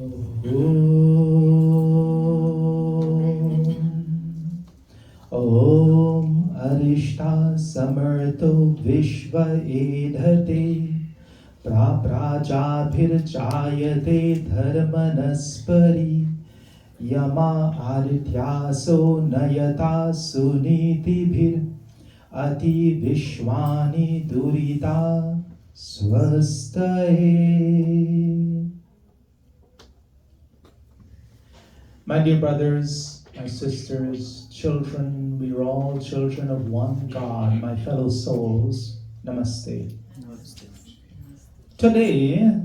Om Arishta Samarto Vishva Edhate Praprajabhirjayate Dharmanaspari Yama Arityaso Nayata Sunitibhir Ati Vishwani Durita Swastaye. My dear brothers, my sisters, children, we are all children of one God, my fellow souls. Namaste. Namaste. Today,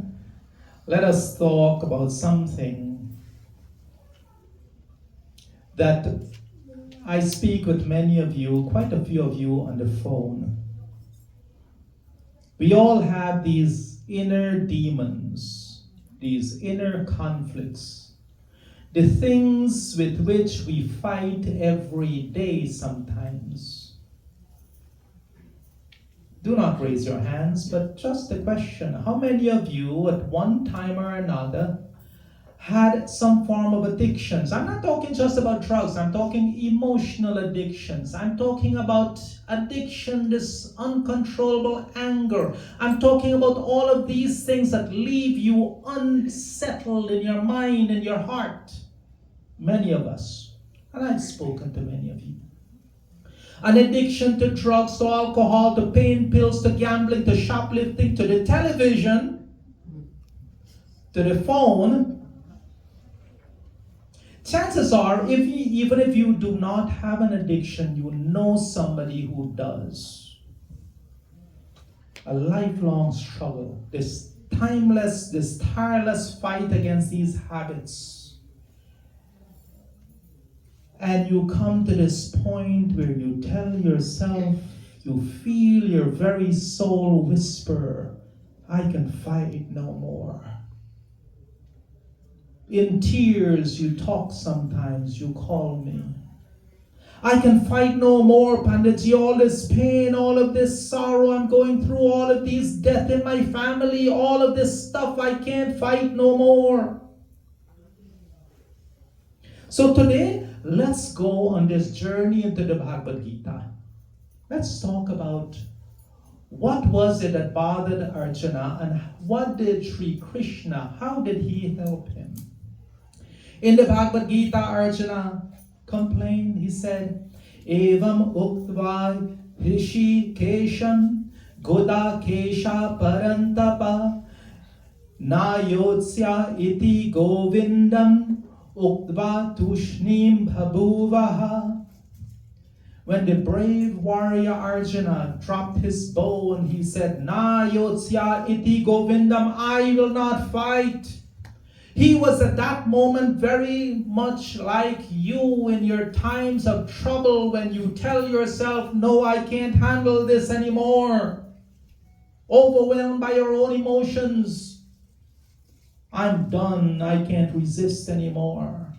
let us talk about something that I speak with many of you, quite a few of you on the phone. We all have these inner demons, these inner conflicts, the things with which we fight every day sometimes. Do not raise your hands, but just a question. How many of you at one time or another had some form of addictions? I'm not talking just about drugs. I'm talking emotional addictions. I'm talking about addiction, this uncontrollable anger. I'm talking about all of these things that leave you unsettled in your mind and your heart. Many of us, and I've spoken to many of you. An addiction to drugs, to alcohol, to pain pills, to gambling, to shoplifting, to the television, to the phone. Chances are, even if you do not have an addiction, you know somebody who does. A lifelong struggle, this timeless, this tireless fight against these habits. And you come to this point where you tell yourself, you feel your very soul whisper, I can fight no more. In tears, you talk sometimes, you call me. I can fight no more, Panditji, all this pain, all of this sorrow I'm going through, all of these death in my family, all of this stuff, I can't fight no more. So today, let's go on this journey into the Bhagavad Gita. Let's talk about what was it that bothered Arjuna and what did Sri Krishna, how did he help him? In the Bhagavad Gita, Arjuna complained, he said, Evam uktva rishi keshan goda kesha parantapa na yotsya iti govindam uktva tushnim bhabuvaha. When the brave warrior Arjuna dropped his bow and he said, Na yotsya iti govindam, I will not fight. He was at that moment very much like you in your times of trouble when you tell yourself, no, I can't handle this anymore. Overwhelmed by your own emotions. I'm done, I can't resist anymore.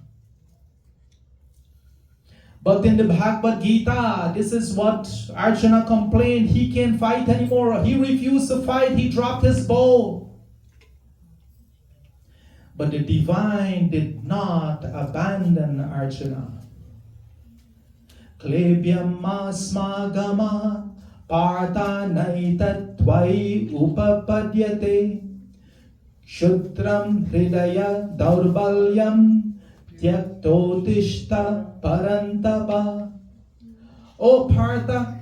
But in the Bhagavad Gita, this is what Arjuna complained. He can't fight anymore. He refused to fight. He dropped his bow. But the divine did not abandon Arjuna. Klebyam asmagama partha naitattvai upapadyate Shudram hridaya daurbalyam tyaktotishta parantapa. O Partha,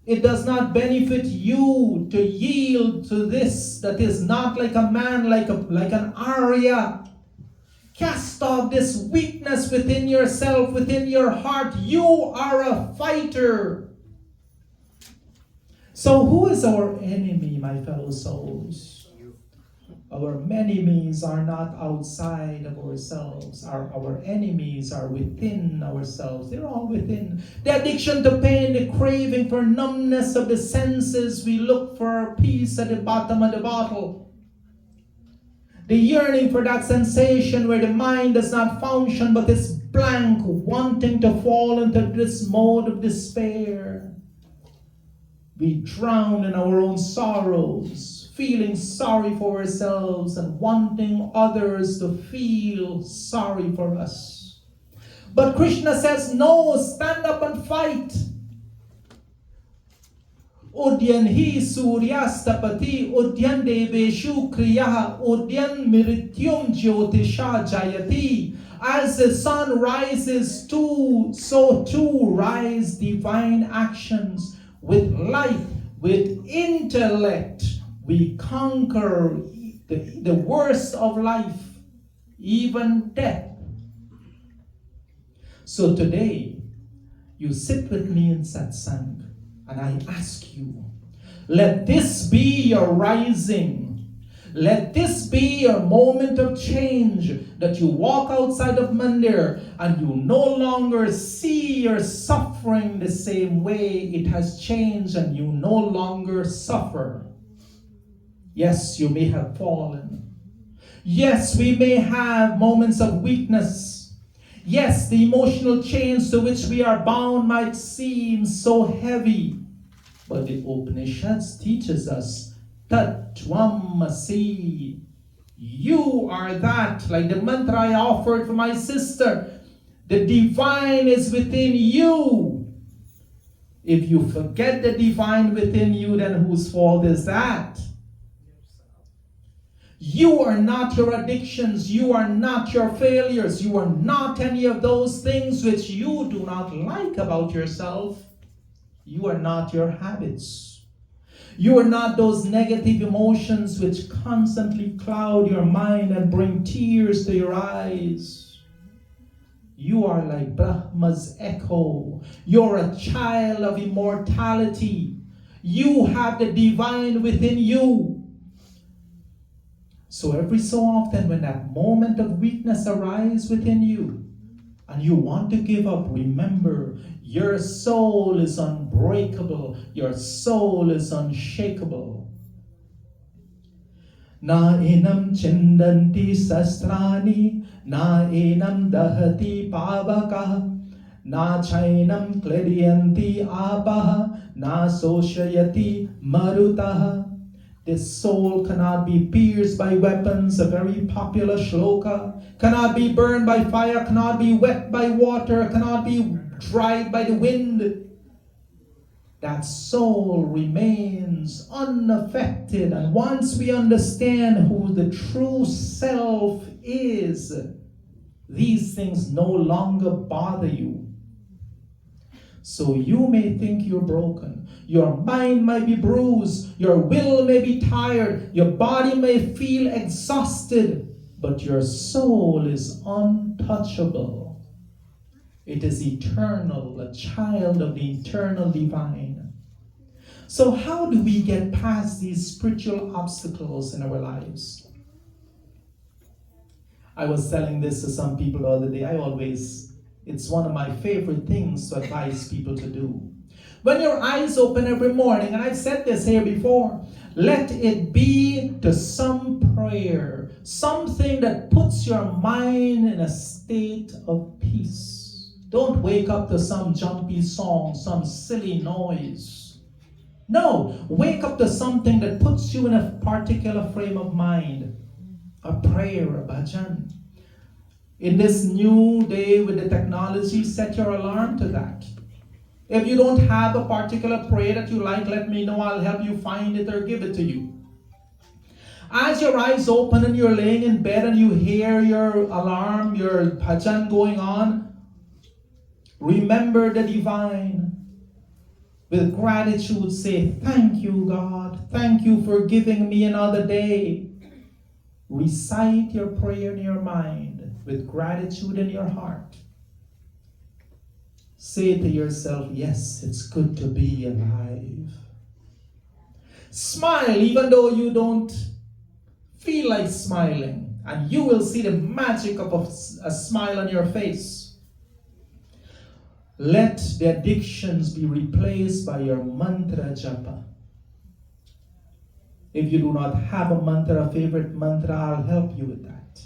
it does not benefit you to yield to this that is not like a man, like an Arya. Cast off this weakness within yourself, within your heart. You are a fighter. So who is our enemy, my fellow souls? Our enemies are not outside of ourselves. Our enemies are within ourselves. They're all within. The addiction to pain, the craving for numbness of the senses. We look for peace at the bottom of the bottle. The yearning for that sensation where the mind does not function but is blank, wanting to fall into this mode of despair. We drown in our own sorrows, feeling sorry for ourselves and wanting others to feel sorry for us. But Krishna says, no, stand up and fight. Udyan hi suryastapati udyan deveshu kriyaha udyan mrityum jyotisha jayati. As the sun rises too, so too rise divine actions. With light, with intellect, we conquer the worst of life, even death. So today, you sit with me in satsang, and I ask you, let this be your rising. Let this be your moment of change, that you walk outside of Mandir and you no longer see your suffering the same way. It has changed and you no longer suffer. Yes, you may have fallen. Yes, we may have moments of weakness. Yes, the emotional chains to which we are bound might seem so heavy. But the Upanishads teaches us, Tat Tvamasi. You are that, like the mantra I offered for my sister. The divine is within you. If you forget the divine within you, then whose fault is that? You are not your addictions. You are not your failures. You are not any of those things which you do not like about yourself. You are not your habits. You are not those negative emotions which constantly cloud your mind and bring tears to your eyes. You are like Brahma's echo. You're a child of immortality. You have the divine within you. So every so often when that moment of weakness arises within you, and you want to give up, remember, your soul is unbreakable. Your soul is unshakable. Na enam chindanti sastrani, na enam dahati pavaka, na chainam klediyanti apaha, na soshayati marutaha. This soul cannot be pierced by weapons, a very popular shloka. Cannot be burned by fire, cannot be wet by water, cannot be dried by the wind. That soul remains unaffected. And once we understand who the true self is, these things no longer bother you. So you may think you're broken. Your mind might be bruised. Your will may be tired. Your body may feel exhausted. But your soul is untouchable. It is eternal, a child of the eternal divine. So how do we get past these spiritual obstacles in our lives? I was telling this to some people the other day. It's one of my favorite things to advise people to do. When your eyes open every morning, and I've said this here before, let it be to some prayer, something that puts your mind in a state of peace. Don't wake up to some jumpy song, some silly noise. No, wake up to something that puts you in a particular frame of mind. A prayer, a bhajan. In this new day with the technology, set your alarm to that. If you don't have a particular prayer that you like, let me know. I'll help you find it or give it to you. As your eyes open and you're laying in bed and you hear your alarm, your bhajan going on, remember the divine. With gratitude, say, thank you, God. Thank you for giving me another day. Recite your prayer in your mind with gratitude in your heart. Say to yourself, yes, it's good to be alive. Smile even though you don't feel like smiling, and you will see the magic of a smile on your face. Let the addictions be replaced by your mantra japa. If you do not have a mantra, a favorite mantra, I'll help you with that.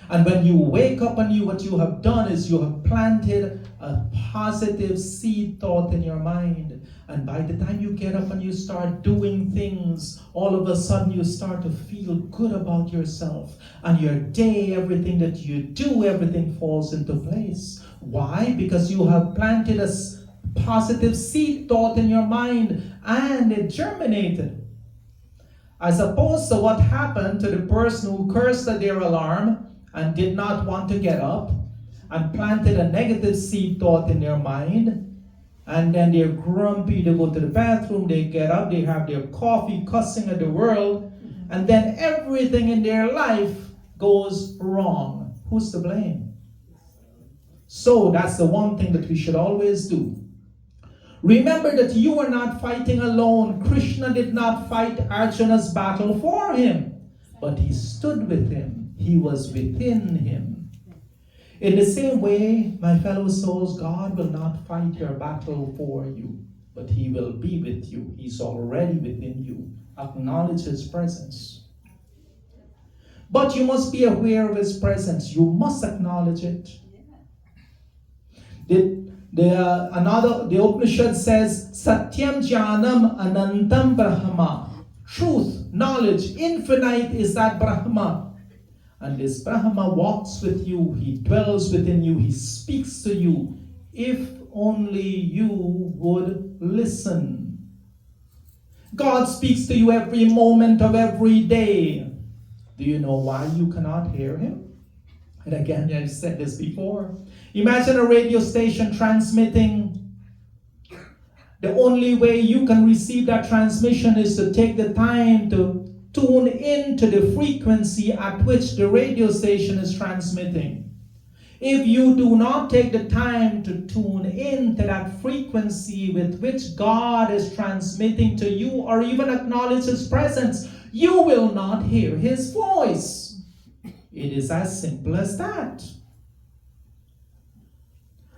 And when you wake up anew, what you have done is you have planted a positive seed thought in your mind. And by the time you get up and you start doing things, all of a sudden you start to feel good about yourself. And your day, everything that you do, everything falls into place. Why? Because you have planted a positive seed thought in your mind and it germinated. As opposed to what happened to the person who cursed at their alarm and did not want to get up and planted a negative seed thought in their mind, and then they're grumpy, they go to the bathroom, they get up, they have their coffee, cussing at the world, and then everything in their life goes wrong. Who's to blame? So that's the one thing that we should always do. Remember that you are not fighting alone. Krishna did not fight Arjuna's battle for him, but he stood with him. He was within him. In the same way, my fellow souls, God will not fight your battle for you, but he will be with you. He's already within you. Acknowledge his presence. But you must be aware of his presence. You must acknowledge it. The Upanishad says, Satyam Jnanam Anantam Brahma. Truth, knowledge, infinite is that Brahma. And this Brahma walks with you, he dwells within you, he speaks to you, if only you would listen. God speaks to you every moment of every day. Do you know why you cannot hear him? And again, I've said this before. Imagine a radio station transmitting. The only way you can receive that transmission is to take the time to tune into the frequency at which the radio station is transmitting. If you do not take the time to tune into that frequency with which God is transmitting to you, or even acknowledge his presence, you will not hear his voice. It is as simple as that.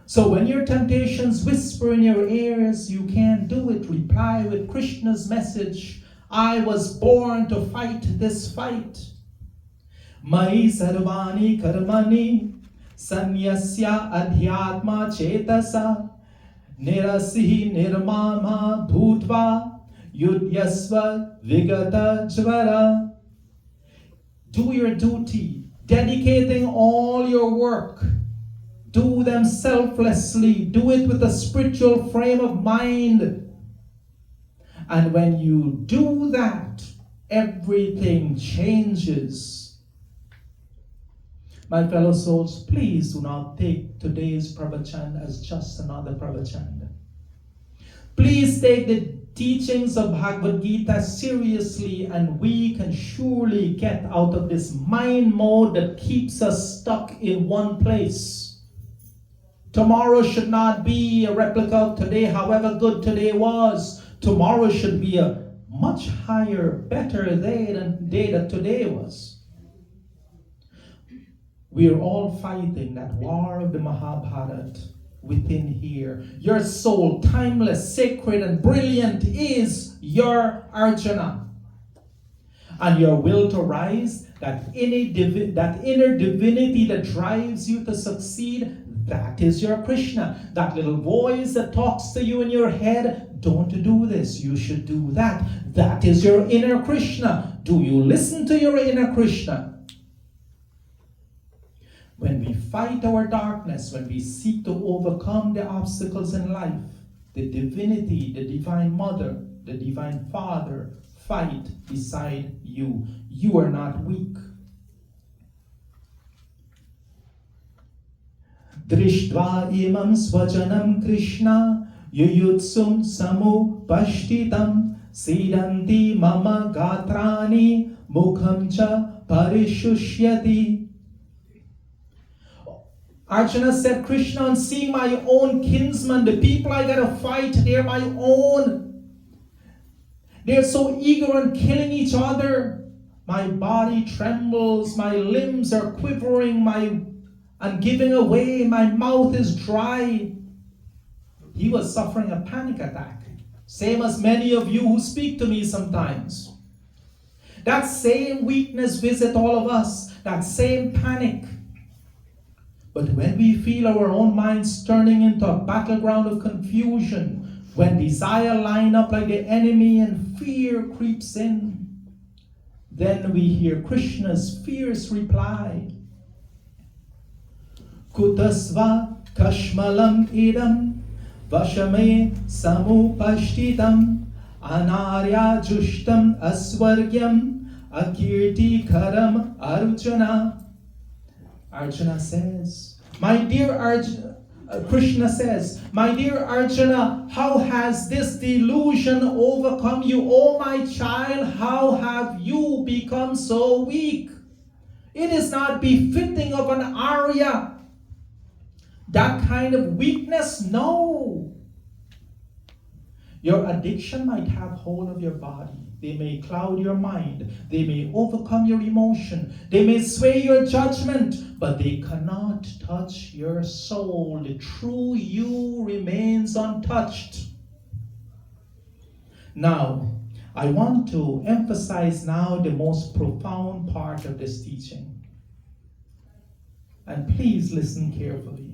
So when your temptations whisper in your ears, you can't do it. Reply with Krishna's message. I was born to fight this fight. Mai sarvani karmani sanyasya adhyatma chetasa nirasihi nirmama bhutva yudhyasva vigata jvara. Do your duty, dedicating all your work. Do them selflessly. Do it with a spiritual frame of mind. And when you do that, everything changes. My fellow souls, please do not take today's Pravachan as just another Pravachan. Please take the teachings of Bhagavad Gita seriously, and we can surely get out of this mind mode that keeps us stuck in one place. Tomorrow should not be a replica of today, however good today was. Tomorrow should be a much higher, better day than the day that today was. We are all fighting that war of the Mahabharata within here. Your soul, timeless, sacred, and brilliant, is your Arjuna. And your will to rise, that inner divinity that drives you to succeed, that is your Krishna. That little voice that talks to you in your head, don't do this, you should do that. That is your inner Krishna. Do you listen to your inner Krishna? When we fight our darkness, when we seek to overcome the obstacles in life, the divinity, the divine mother, the divine father fight beside you. You are not weak. Drishtva imam svajanam Krishna yuyutsum samu pashtitam sidanti mama gatrani mukham cha parishushyati. Arjuna said, Krishna, on seeing my own kinsmen, the people I gotta fight, they're my own. They're so eager on killing each other. My body trembles, my limbs are quivering, I'm giving away, my mouth is dry. He was suffering a panic attack, same as many of you who speak to me sometimes. That same weakness visits all of us, that same panic. But when we feel our own minds turning into a battleground of confusion, when desire line up like the enemy and fear creeps in, then we hear Krishna's fierce reply. Kutasva kashmalam idam vashame samupashtitam anarya jushtam aswargyam akirti karam arjuna. Arjuna says, my dear Arjuna, Krishna says, my dear Arjuna, how has this delusion overcome you? Oh my child, how have you become so weak? It is not befitting of an Arya. That kind of weakness, no. Your addiction might have hold of your body. They may cloud your mind. They may overcome your emotion. They may sway your judgment, but they cannot touch your soul. The true you remains untouched. Now, I want to emphasize now the most profound part of this teaching. And please listen carefully.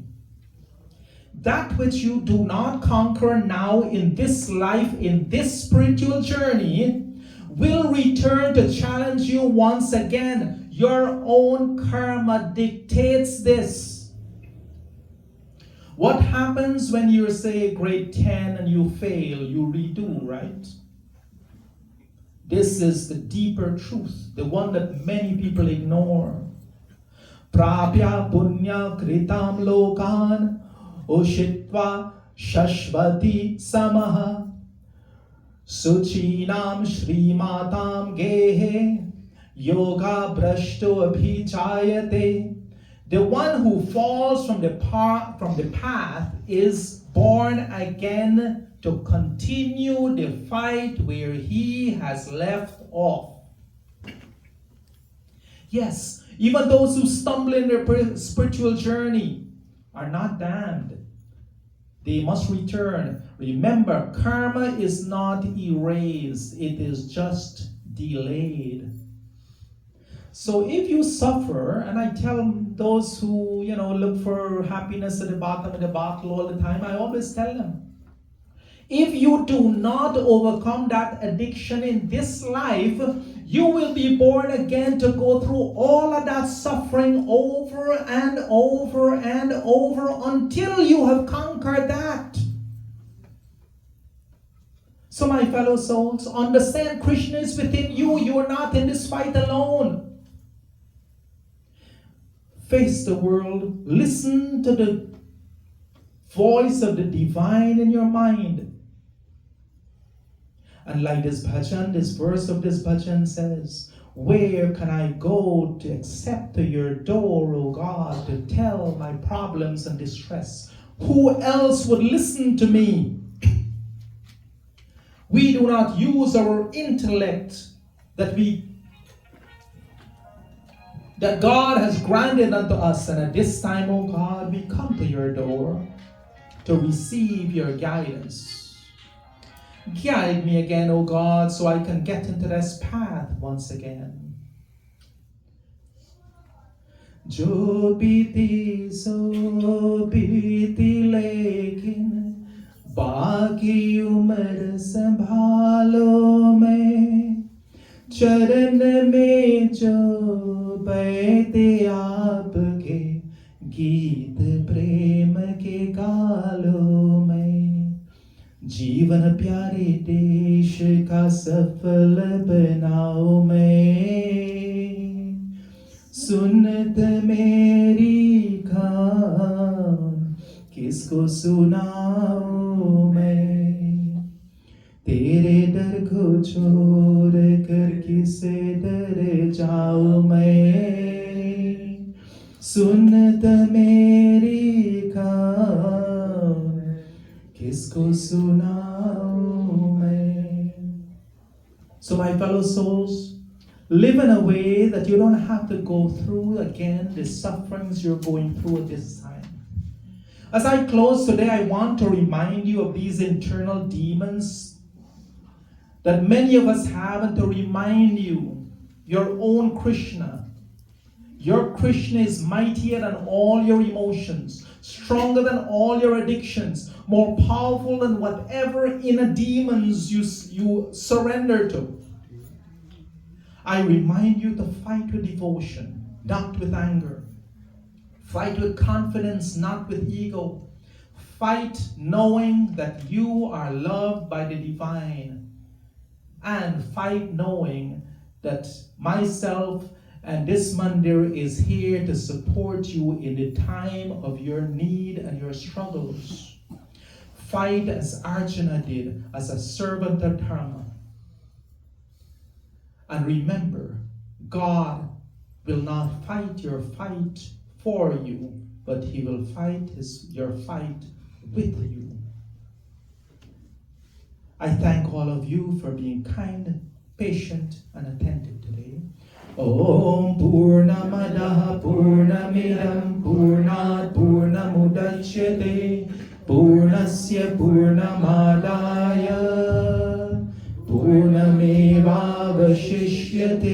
That which you do not conquer now in this life, in this spiritual journey, will return to challenge you once again. Your own karma dictates this. What happens when you're, say, grade 10 and you fail? You redo, right? This is the deeper truth, the one that many people ignore. Prapya punya kritam lokan ushitva shashvati samaha suchinam shrimatam gehe yoga brashto abhichayate. The one who falls from the path is born again to continue the fight where he has left off. Yes, even those who stumble in their spiritual journey are not damned. They must return. Remember, karma is not erased. It is just delayed. So if you suffer, and I tell those who, look for happiness at the bottom of the bottle all the time, I always tell them, if you do not overcome that addiction in this life, you will be born again to go through all of that suffering over and over and over until you have conquered that. So my fellow souls, understand Krishna is within you. You are not in this fight alone. Face the world. Listen to the voice of the divine in your mind. And like this bhajan, this verse of this bhajan says, where can I go to accept to your door, O God, to tell my problems and distress? Who else would listen to me? We do not use our intellect that God has granted unto us. And at this time, O God, we come to your door to receive your guidance. Guide me again, O God, so I can get into this path once again. Jo biti so biti lekin baki umar sambhalo mein charan mein jo baite aapke geet prem ke gaalo mein. जीवन प्यारे देश का सफल बनाओ मैं सुनत मेरी खान किसको सुनाओ मैं तेरे डर को छोड़ कर किसे डर जाओ मैं सुनत मेरी खान किसको सुनाऊं मैं. So my fellow souls, live in a way that you don't have to go through again the sufferings you're going through at this time. As I close today, I want to remind you of these internal demons that many of us have, and to remind you, your own Krishna Your Krishna is mightier than all your emotions, stronger than all your addictions, more powerful than whatever inner demons you surrender to. I remind you to fight with devotion, not with anger. Fight with confidence, not with ego. Fight knowing that you are loved by the divine. And fight knowing that myself and this mandir is here to support you in the time of your need and your struggles. Fight as Arjuna did, as a servant of Dharma. And remember, God will not fight your fight for you, but He will fight your fight with you. I thank all of you for being kind, patient, and attentive today. Om Purnamadaha Purnamidam Purnat Purnamudachyate Purnasya Purnamadaya Purnamevavashishyate.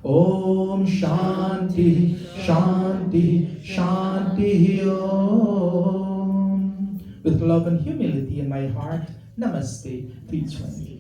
Om Shanti Shanti Shanti Om. With love and humility in my heart, Namaste. Please join me.